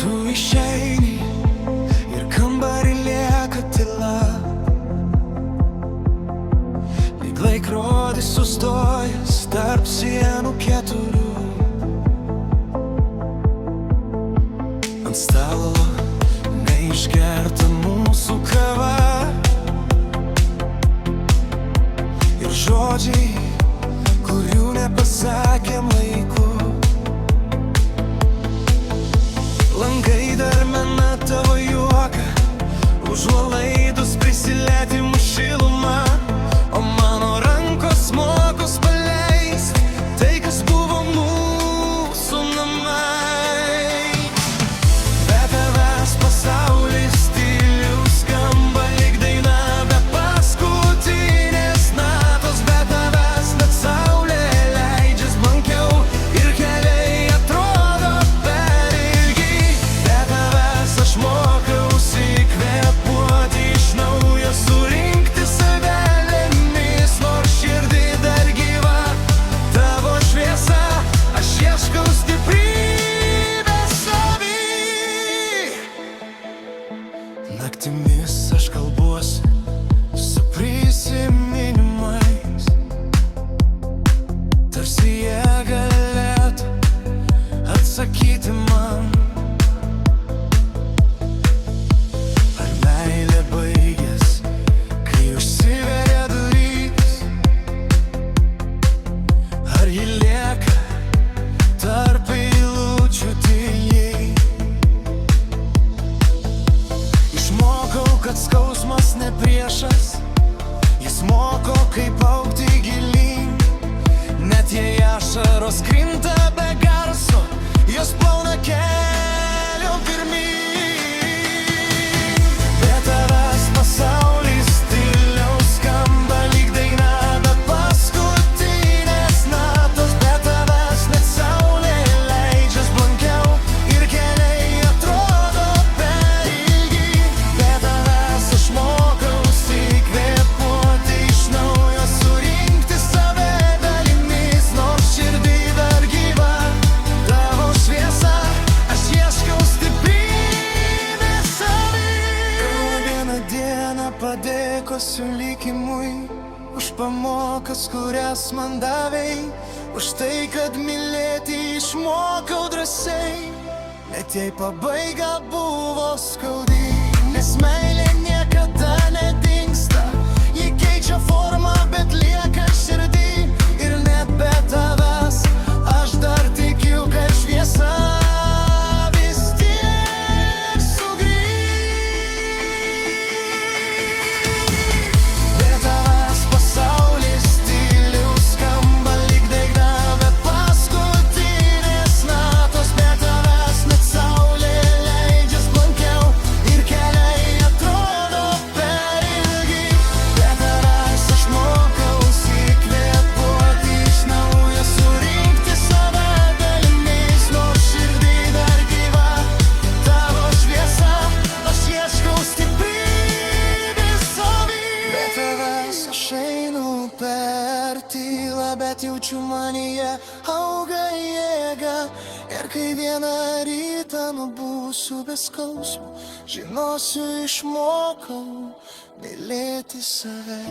Tu išeini ir kambarį lieka tyla, lyg laikrodis sustojęs tarp sienų keturių. Ant stalo neišgerta mūsų kava ir žodžiai, kurių nepasakėm laiku. Langai dar mena tavo juoką, užuolaidos prisilietimų šilumą, o mano rankos mokos paleist tai, kas buvo mūsų namai. Be tavęs pasaulis tyliau skamba lyg daina be paskutinės natos. Be tavęs net saulė leidžias blankiau ir keliai atrodo per ilgi. Be tavęs aš mokausi kvėpuoti iš naujo, surinkti save lėmis, nors širdį dar gyva tavo šviesa. Aš ieškau stiprybės savy. Naktimis aš kalbuosi su prisiminimais, tarsi jie galėtų atsakyti man. Ar meilė baigės, kai užsiveria durys? Ar ji lieka tarp eilučių tyliai? Išmokau, kad skausmas ne priešas, jis moko, kaip augti gilyn. Net jei ašaros krinta be garso, jos plauna kelio pirmyn. Be tavęs pasaulis tyliau skamba lyg daina be paskutinės natos. Be tavęs net saulė leidžias blankiau ir keliai atrodo per ilgi. Be tavęs aš mokausi kvėpuoti iš naujo, surinkti save dalimis, nors širdį dar gyva tavo šviesa. Aš ieškau stiprybės savy. Vieną dieną padėkosiu likimui už pamokas, kurias man davei, už tai, kad mylėti išmokau drąsiai, net jei pabaiga buvo skaudi. Nes meilė niekada nedingsta, ji keičia formą, bet lieka širdį. Ir net be tavęs aš dar tikiu, kad šviesa vis tiek sugrįš. Be tavęs pasaulis tyliau skamba lyg daina be paskutinės natos. Be tavęs net saulė leidžias blankiau ir keliai atrodo per ilgi. Be tavęs aš mokausi kvėpuoti iš naujo, surinkti save dalimis, nors širdį dar gyva tavo šviesa. Aš ieškau stiprybės savy. Be tavęs aš einu per tylą, bet jaučiu manyje auga jėga. Ir kai vieną rytą nubūsiu be skausmo, žinosiu, išmokau mylėti save.